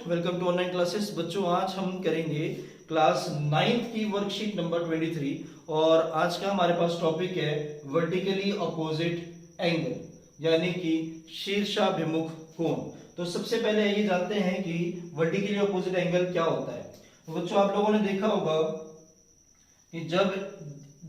Welcome to online classes. बच्चों आज हम करेंगे क्लास 9th की वर्कशीट नंबर 23 और आज का हमारे पास टॉपिक है वर्टिकली अपोजिट एंगल यानी कि शीर्षाभिमुख कोण। तो सबसे पहले ये जानते हैं कि वर्टिकली अपोजिट एंगल क्या होता है। तो बच्चों आप लोगों ने देखा होगा कि जब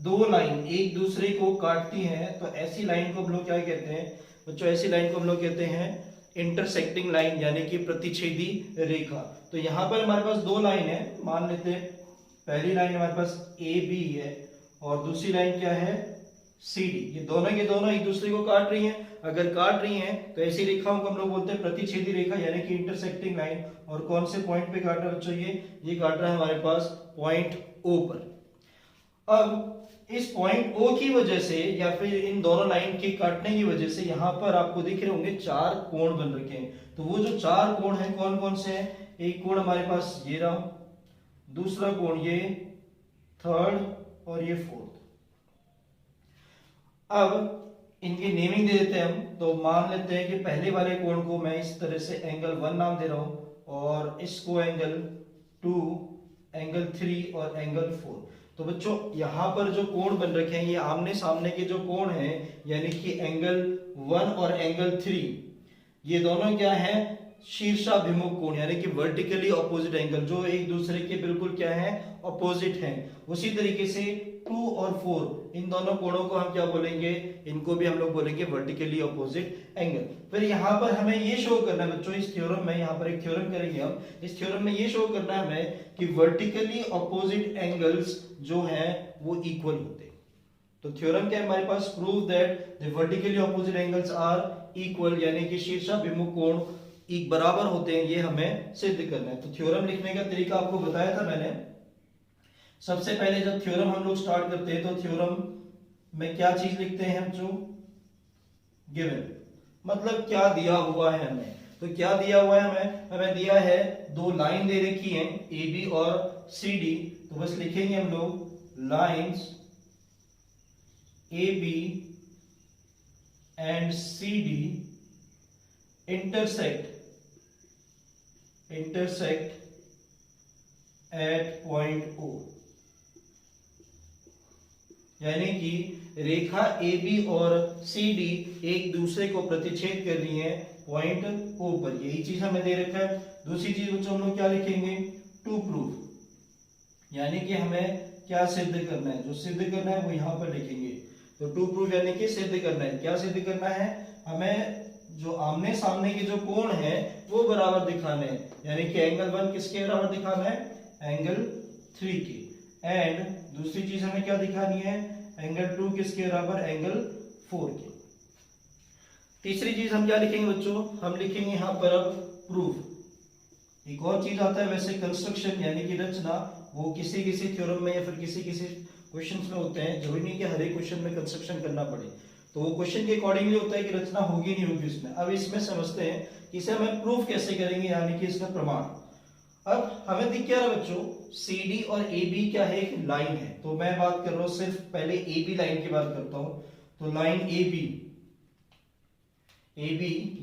दो लाइन एक दूसरे को काटती हैं तो ऐसी लाइन को हम लोग क्या कहते हैं बच्चों, ऐसी लाइन को हम लोग कहते हैं इंटरसेक्टिंग लाइन यानी कि प्रतिच्छेदी रेखा। तो यहां पर हमारे पास दो लाइन है, मान लेते हैं पहली लाइन हमारे पास ए बी है और दूसरी लाइन क्या है सी डी। ये दोनों के दोनों एक दूसरे को काट रही हैं। अगर काट रही हैं तो ऐसी रेखाओं को हम लोग बोलते हैं प्रतिच्छेदी रेखा यानी कि इंटरसेक्टिंग लाइन। और कौन से पॉइंट पे काट रहा है बच्चों, ये काट रहा है हमारे पास पॉइंट ओ पर। अब इस पॉइंट ओ की वजह से या फिर इन दोनों लाइन के काटने की वजह से यहां पर आपको दिख रहे होंगे चार कोण बन रखे हैं। तो वो जो चार कोण हैं कौन कौन से हैं, एक कोण हमारे पास ये रहा, दूसरा कोण ये, थर्ड और ये फोर्थ। अब इनकी नेमिंग दे देते हैं हम। तो मान लेते हैं कि पहले वाले कोण को मैं इस तरह से एंगल 1 नाम दे रहा हूं और इसको एंगल 2, एंगल 3 और एंगल 4। तो बच्चों यहां पर जो कोण बन रखे हैं ये आमने सामने के जो कोण हैं यानी कि एंगल 1 और एंगल 3, ये दोनों क्या है शीर्षाभिमुख कोण यानी कि वर्टिकली ऑपोजिट एंगल, जो एक दूसरे के बिल्कुल क्या है ऑपोजिट हैं। उसी तरीके से 2 और 4 इन दोनों कोणों को हम क्या बोलेंगे, इनको भी हम लोग बोलेंगे वर्टिकली ऑपोजिट एंगल। फिर यहाँ पर हमें ये शो करना है बच्चों, इस थ्योरम में, यहाँ पर एक थ्योरम करेंगे हम, इस थ्योरम में ये शो करना है हमें कि वर्टिकली ऑपोजिट एंगल्स जो हैं वो इक्वल होते हैं। तो थ्योरम क्या है हमारे पास, prove that the vertically opposite angles are equal यानी कि शीर्षाभिमुख कोण एक बराबर होते हैं, ये हमें सिद्ध करना है। तो थ्योरम लिखने का तरीका आपको बताया था मैंने। सबसे पहले जब थ्योरम हम लोग स्टार्ट करते हैं तो थ्योरम में क्या चीज लिखते हैं हम, जो गिवन मतलब क्या दिया हुआ है हमें। तो क्या दिया हुआ है हमें, हमें दिया है दो लाइन दे रखी है ए बी और सी डी। तो बस लिखेंगे हम लोग lines A B and C D intersect at point O, यानी कि रेखा ए बी और सी डी एक दूसरे को प्रतिच्छेद कर रही है पॉइंट O पर। यही चीज हमें दे रखा है। दूसरी चीज बच्चों हम लोग क्या लिखेंगे, टू प्रूफ यानी कि हमें क्या सिद्ध करना है, जो सिद्ध करना है वो यहां पर लिखेंगे। तो टू प्रूफ यानी कि सिद्ध करना है। क्या सिद्ध करना है, हमें जो आमने सामने के जो कोण है वो बराबर दिखाने हैं, यानी कि एंगल 1 किसके बराबर दिखाना है, एंगल 3 के। एंड दूसरी चीज हमें क्या दिखानी है, एंगल 2 किसके बराबर, एंगल 4 के। तीसरी चीज हम क्या लिखेंगे बच्चों, हम लिखेंगे यहां पर अब प्रूफ। एक और चीज आता है वैसे कंस्ट्रक्शन यानी कि रचना, वो किसी किसी थ्योरम में या फिर किसी किसी क्वेश्चंस में होते हैं। जरूरी नहीं कि हर एक क्वेश्चन में कंस्ट्रक्शन करना पड़े, तो वो क्वेश्चन के अकॉर्डिंगली होता है कि रचना होगी नहीं होगी इसमें। अब इसमें समझते हैं कि इसे हमें प्रूफ कैसे करेंगे यानी कि इसका प्रमाण। अब हमें दिख क्या रहा बच्चों, सी डी और ए बी क्या है, एक लाइन है। तो मैं बात कर रहा हूं सिर्फ पहले ए बी लाइन की बात करता हूं। तो लाइन ए बी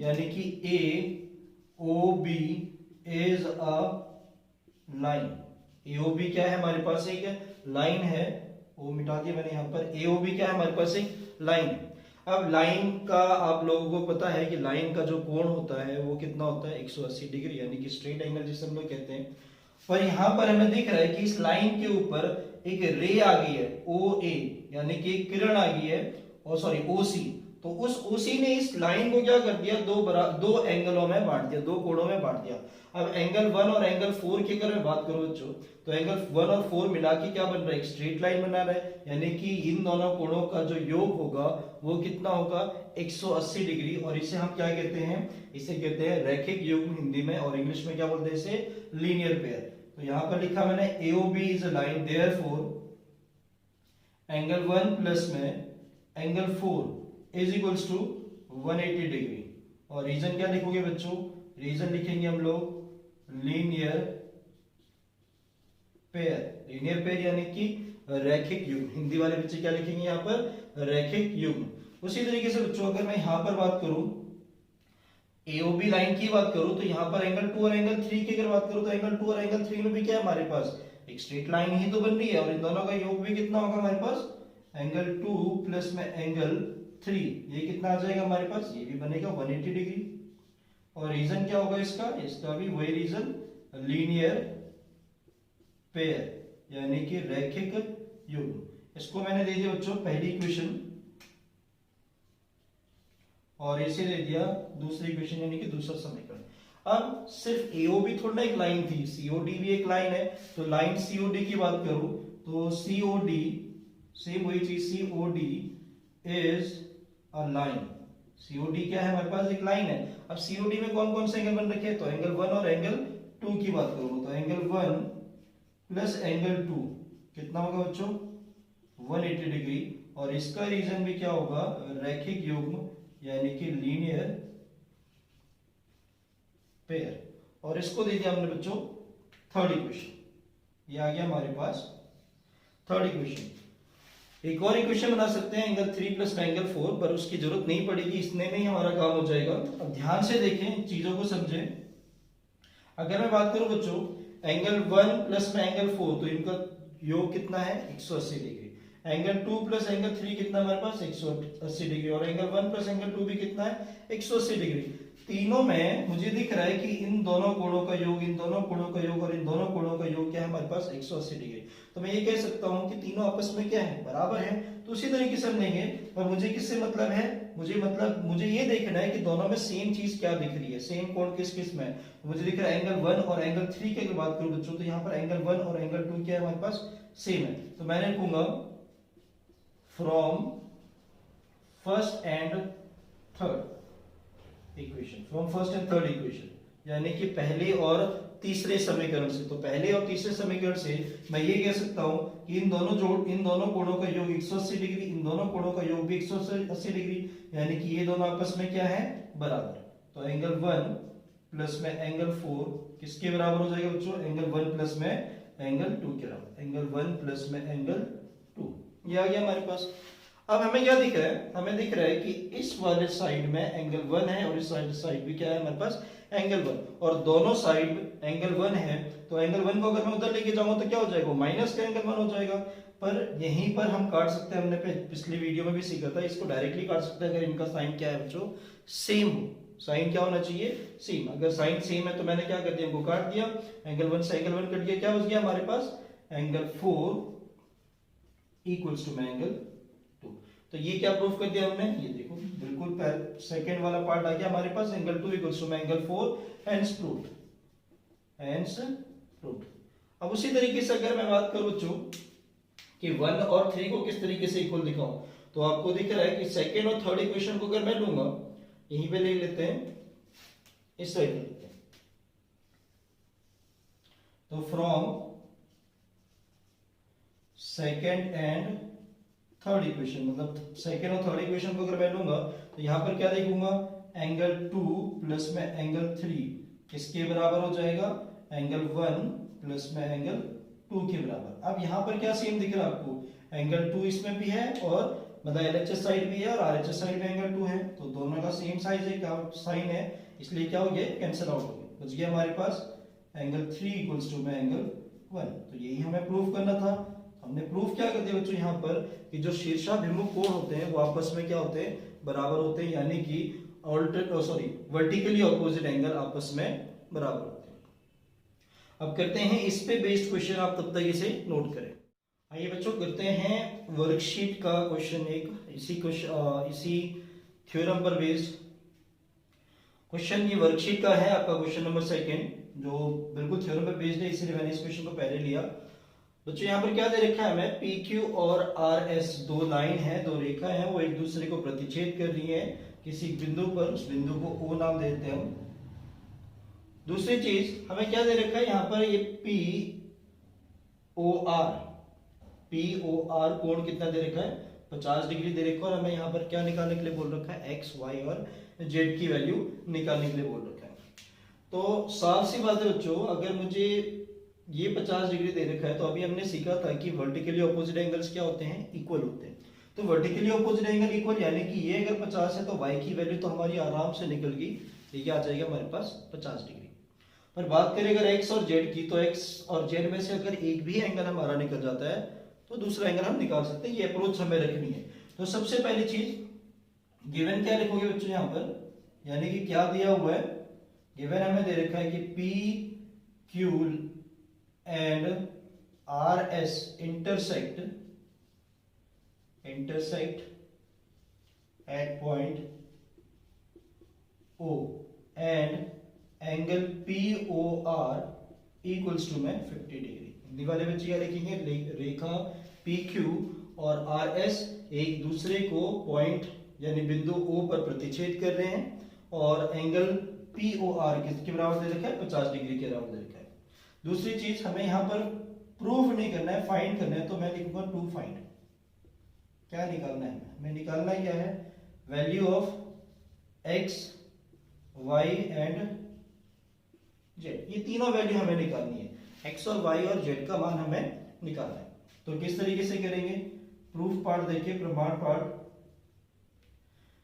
यानी कि A O B is a line. A O B क्या है हमारे पास, एक लाइन है। वो मिटा दिया मैंने, यहां पर ए ओ बी क्या है हमारे पास, एक लाइन। अब लाइन का आप लोगों को पता है कि लाइन का जो कोण होता है वो कितना होता है, 180 डिग्री यानी कि स्ट्रेट एंगल जिसे हम लोग कहते हैं। और यहां पर हमें दिख रहा है कि इस लाइन के ऊपर एक रे आ गई है ओ ए यानी कि एक किरण आ गई है, और सॉरी ओ सी। तो उस ओसी ने इस लाइन को क्या कर दिया, दो एंगलों में बांट दिया, दो कोणों में बांट दिया। अब एंगल 1 और एंगल 4 की अगर मैं बात करूं बच्चों, तो एंगल 1 और 4 मिला के क्या बन रहा है, एक स्ट्रेट लाइन बना रहा है। यानी कि इन दोनों कोणों का जो योग होगा वो कितना होगा, 180 डिग्री। और इसे हम क्या कहते हैं, इसे कहते हैं रैखिक युग्म हिंदी में, और इंग्लिश में क्या बोलते हैं इसे, लीनियर पेयर। तो यहां पर लिखा मैंने AOB is a line, therefore angle 1 plus में angle 4 is equals to 180 degree. और रीजन क्या लिखोगे बच्चों, रीजन लिखेंगे हम लोग लीनियर पेयर। लीनियर पेयर यानी कि रैखिक युग्म। हिंदी वाले बच्चे क्या लिखेंगे यहाँ पर, रैखिक युग्म। उसी तरीके से बच्चों अगर मैं यहां पर बात करूं एओबी लाइन की बात करूं तो यहाँ पर एंगल 2 और एंगल 3 की अगर बात करूं तो एंगल 2 और एंगल 3 में भी क्या है हमारे पास, एक स्ट्रेट लाइन ही तो बन रही है, और इन दोनों का योग भी कितना होगा हमारे पास, एंगल 2 प्लस में एंगल 3, ये कितना आ जाएगा हमारे पास, ये भी बनेगा 180 डिग्री। और रीजन क्या होगा इसका, इसका भी वही रीजन, लीनियर पेयर यानी कि रैखिक युग्म। इसको मैंने दे दिया बच्चों पहली इक्वेशन, और इसे दे दिया दूसरी इक्वेशन यानी कि दूसरा समीकरण। अब सिर्फ एओबी थोड़ा एक लाइन थी, सीओडी भी एक लाइन है, तो लाइन सीओडी की बात करूं तो सीओडी सेम वही चीज, COD is a line. COD क्या है हमारे पास, एक लाइन है। अब सीओडी में कौन कौन से एंगल बन रखे हैं, तो एंगल 1 और एंगल 2 की बात करूं तो एंगल 1 प्लस एंगल 2 कितना होगा बच्चों, 180 डिग्री। और इसका रीजन भी क्या होगा, रैखिक युग्म यानी कि लीनियर पेयर। और इसको दे दिया हमने बच्चों थर्ड इक्वेशन, ये आ गया हमारे पास थर्ड इक्वेशन। एक और इक्वेशन बना सकते हैं एंगल 3 प्लस एंगल 4, पर उसकी जरूरत नहीं पड़ेगी, इतने में ही हमारा काम हो जाएगा। अब ध्यान से देखें, चीजों को समझें। अगर मैं बात करूं बच्चों एंगल 1 प्लस में एंगल 4, तो इनका योग कितना है, 180 डिग्री। एंगल 2 प्लस एंगल 3 कितना हमारे पास, 180 डिग्री। और एंगल 1 प्लस एंगल 2 भी कितना है, 180 डिग्री। तीनों में मुझे दिख रहा है कि इन दोनों कोणों का योग, इन दोनों कोणों का योग और इन दोनों कोणों का योग क्या है हमारे पास, 180 डिग्री। तो मैं ये कह सकता हूं कि तीनों आपस में क्या है, बराबर है। तो उसी तरीके से हम लेंगे, और मुझे किससे मतलब है, मुझे ये देखना है कि दोनों में सेम चीज क्या दिख रही है, सेम कोण किस किस में। तो मुझे दिख रहा है एंगल 1 और एंगल 3 की अगर बात करूं बच्चों, तो यहाँ पर एंगल 1 और एंगल 2 क्या है हमारे पास, सेम है। तो मैंने लिखूंगा from first and third equation, from first and third equation यानी कि पहले और तीसरे समीकरण से। तो पहले और तीसरे समीकरण से मैं ये कह सकता हूं कि इन दोनों कोणों का योग 180 डिग्री, इन दोनों कोणों का योग भी 180 डिग्री, यानी कि ये दोनों आपस में क्या है, बराबर। तो एंगल 1 प्लस में एंगल 4 किसके बराबर हो जाएगा बच्चों, एंगल 1 प्लस में एंगल 2 के बराबर। एंगल 1 प्लस में एंगल 2, ये आ गया हमारे पास। अब हमें क्या दिख रहा है, हमें दिख रहा है कि इस वाले साइड में एंगल 1 है और इस वाले साइड भी क्या है हमारे पास, एंगल 1। और दोनों साइड एंगल 1 है, तो एंगल 1 को अगर मैं उधर लेके जाऊंगा तो क्या हो जाएगा, माइनस का एंगल 1 हो जाएगा। पर यहीं पर हम काट सकते हैं, हमने पिछली वीडियो में भी सीखा था, इसको डायरेक्टली काट सकते हैं अगर इनका साइन क्या है बच्चों, सेम हो। साइन क्या होना चाहिए, सेम। अगर साइन सेम है तो मैंने क्या कर दिया, इनको काट दिया, एंगल 1 से एंगल 1 कट गया, क्या बच गया हमारे पास, एंगल 4 इक्वल्स टू एंगल 2। तो ये क्या प्रूफ कर दिया हमने, ये देखो बिल्कुल सेकंड वाला पार्ट आ गया हमारे पास, angle 2 equals to angle 4, hence proved, hence proved. अब उसी तरीके से अगर मैं बात करूं बच्चों कि 1 और 3 को किस तरीके से इक्वल दिखाऊं, तो आपको दिख रहा है कि सेकंड और थर्ड इक्वेशन को अगर मैं लूंगा, यहीं पे ले लेते हैं, इस साइड ले लेते हैं, तो from second and third equation, मतलब सेकेंड और थर्ड इक्वेशन को अगर मैं लूंगा तो यहां पर क्या देखूंगा, एंगल 2 प्लस में एंगल 3 किसके बराबर हो जाएगा, एंगल 1 प्लस में एंगल 2 के बराबर। अब यहां पर क्या सेम दिख रहा है आपको, एंगल 2 इसमें भी है, और मतलब एलएचएस साइड भी है और आरएचएस साइड में एंगल 2 है, तो दोनों का सेम साइज है, क्या साइन है, इसलिए क्या हो गया, कैंसिल आउट हो गया, बच गया हमारे पास एंगल 3 इक्वल्स टू में एंगल 1। तो यही हमें प्रूव करना था। हमने प्रूफ क्या कर दिया बच्चों यहाँ पर कि जो शीर्षाभिमुख कोण होते हैं वो आपस में क्या होते हैं, बराबर होते हैं, यानी कि वर्टिकली ऑपोजिट एंगल आपस में बराबर होते हैं। अब करते हैं इस पे बेस्ड क्वेश्चन, आप तब तक इसे नोट करें। आइए बच्चों करते हैं वर्कशीट का क्वेश्चन एक, इसी थ्योरम पर बेस्ड क्वेश्चन। ये वर्कशीट का है आपका क्वेश्चन नंबर 2, जो बिल्कुल थ्योरम पर बेस्ड है, इसलिए मैंने इस क्वेश्चन को पहले लिया। बच्चों यहाँ पर क्या दे रखा है हमें, पी क्यू और आर एस दो लाइन है, दो रेखा है, वो एक दूसरे को प्रतिच्छेद कर रही है किसी बिंदु पर, उस बिंदु को ओ नाम देते हैं हम। दूसरी चीज हमें क्या दे रखा है यहाँ पर, ये पी ओ आर कोण कितना दे रखा है, 50 डिग्री दे रखा है, और हमें यहाँ पर क्या निकालने के लिए बोल रखा है, एक्स वाई और जेड की वैल्यू निकालने के लिए बोल रखा है। तो साफ सी बात है बच्चों, अगर मुझे ये 50 डिग्री दे रखा है, तो अभी हमने सीखा था कि वर्टिकली ऑपोजिट एंगल्स क्या होते हैं, इक्वल होते हैं। तो वर्टिकली ऑपोजिट एंगल इक्वल, यानी कि ये अगर 50 है तो y की वैल्यू तो हमारी आराम से निकल गई ये क्या आ जाएगा हमारे पास 50 डिग्री। पर बात करें अगर x और z की, तो x और z में से अगर एक भी एंगल हमारा निकल जाता है तो दूसरा एंगल हम निकाल सकते हैं। ये अप्रोच हमें रखनी है। तो सबसे पहली चीज गिवन क्या लिखोगे बच्चों यहाँ पर, यानी कि क्या दिया हुआ है, गिवन हमें दे रखा है कि P Q and RS intersect at point O and angle POR equals to में 50 डिग्री। हिंदी वाले बच्चे क्या लिखेंगे, रेखा PQ और RS एक दूसरे को पॉइंट यानी बिंदु O पर प्रतिच्छेद कर रहे हैं और एंगल POR किसके बराबर दे रखा है, 50 डिग्री के बराबर दे रखा है। दूसरी चीज हमें यहाँ पर प्रूफ नहीं करना है, फाइंड करना है, तो मैं लिखूंगा टू फाइंड। क्या निकालना है हमें, निकालना क्या है, value of x y and z। ये तीनों वैल्यू हमें निकालनी है, x और y और z का मान हमें निकालना है। तो किस तरीके से करेंगे, प्रूफ पार्ट देखिए, प्रमाण पार्ट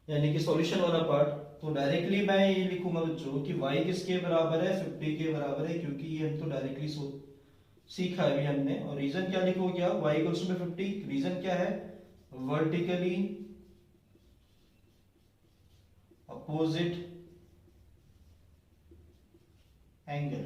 यानी कि सॉल्यूशन वाला पार्ट। तो डायरेक्टली मैं ये लिखूंगा बच्चों कि y किसके बराबर है, 50 के बराबर है, क्योंकि ये हम तो डायरेक्टली सीखा है अभी हमने। और रीजन क्या लिखो, क्या y इक्वल्स टू 50, रीजन क्या है, vertically opposite angle,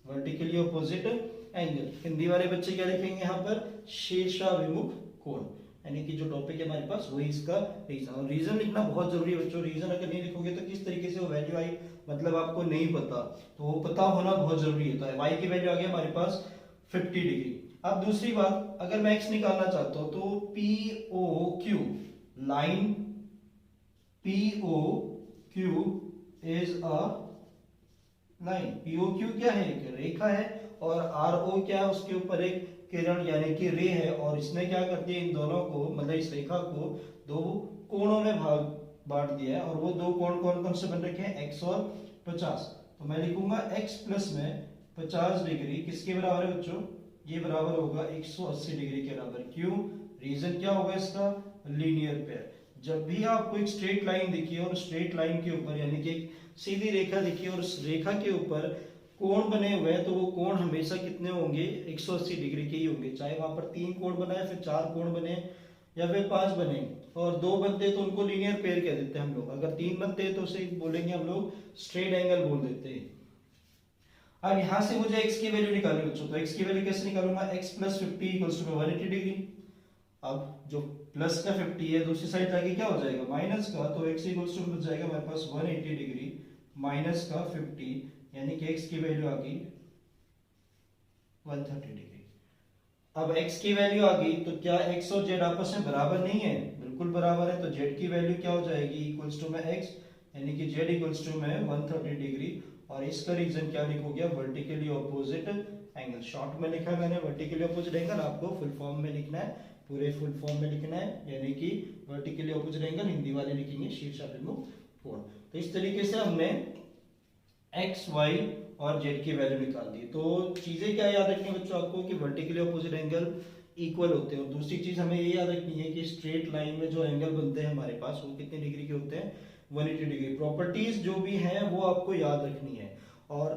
vertically opposite angle. Hindi वाले बच्चे क्या लिखेंगे यहाँ पर, शीर्षाभिमुख कोण, यानी कि जो टॉपिक है हमारे पास वही इसका रीजन। और रीजन लिखना बहुत जरूरी है बच्चों, रीजन अगर नहीं लिखोगे तो किस तरीके से वो वैल्यू आई, मतलब आपको नहीं पता, तो वो पता होना बहुत जरूरी है। तो y की वैल्यू आ गई हमारे पास 50 डिग्री। अब दूसरी बात, अगर मैं x निकालना चाहता हूं तो POQ line POQ is a line, POQ क्या है, एक रेखा है, और RO क्या है, उसके ऊपर एक किरण यानी कि रे है, और इसने क्या कर दिया, इन दोनों को मतलब इस रेखा को दो कोणों में बांट दिया है। और वो दो कोण कौन कौन से बन रखे हैं, x और 50। तो मैं लिखूंगा x प्लस में 50 डिग्री किसके बराबर है बच्चों, ये बराबर होगा 180 डिग्री के बराबर। क्यों, रीजन क्या होगा इसका, लीनियर पेयर। जब भी आपको एक स्ट्रेट लाइन दिखी और स्ट्रेट लाइन के ऊपर यानी कि एक सीधी रेखा दिखी और उस रेखा के ऊपर कोण बने हुए हैं, तो वो कोण हमेशा कितने होंगे, 180 डिग्री के ही होंगे। चाहे वहां पर 3 कोण बनाए, फिर 4 कोण बने या फिर 5 बने, और 2 बनते तो उनको लीनियर पेयर कह देते हैं हम लोग। अगर 3 बनते हैं तो उसे बोलेंगे हम लोग स्ट्रेट एंगल बोल देते हैं। अब यहां से मुझे x की वैल्यू निकालनी बच्चों, तो x की वैल्यू कैसे निकालूंगा, x plus 50 equals to 180 degree. अब जो प्लस का 50 है दूसरी साइड जाके क्या हो जाएगा, माइनस का, तो x इक्वल्स टू बच जाएगा हमारे पास 180 डिग्री माइनस का 50, यानी कि x की वैल्यू आ गई 130 डिग्री। अब x की वैल्यू आ गई तो क्या x और z आपस में बराबर नहीं है, बिल्कुल बराबर है। तो z की वैल्यू क्या हो जाएगी, इक्वल्स टू में x, यानी कि z इक्वल्स टू में 130 डिग्री। और इसका रीजन क्या लिखोगे, वर्टिकली ऑपोजिट एंगल। शॉर्ट में लिखा है मैंने वर्टिकली ऑपोजिट एंगल, आपको फुल फॉर्म में लिखना है, पूरे फुल फॉर्म में लिखना है, यानी कि वर्टिकली ऑपोजिट एंगल, हिंदी वाले लिखेंगे शीर्षाभिमुख कोण। तो इस तरीके से हमने x, y और z की वैल्यू निकाल दी। तो चीजें क्या याद रखनी है बच्चों आपको, कि वर्टिकली ऑपोजिट एंगल इक्वल होते हैं। और दूसरी चीज हमें ये याद रखनी है कि स्ट्रेट लाइन में जो एंगल बनते हैं हमारे पास वो कितने डिग्री के होते हैं, 180 डिग्री। प्रॉपर्टीज जो भी हैं वो आपको याद रखनी है। और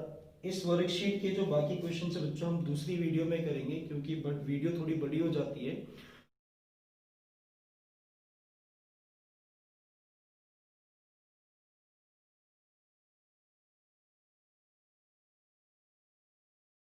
इस वर्कशीट के जो बाकी क्वेश्चन है बच्चों हम दूसरी वीडियो में करेंगे, क्योंकि वीडियो थोड़ी बड़ी हो जाती है।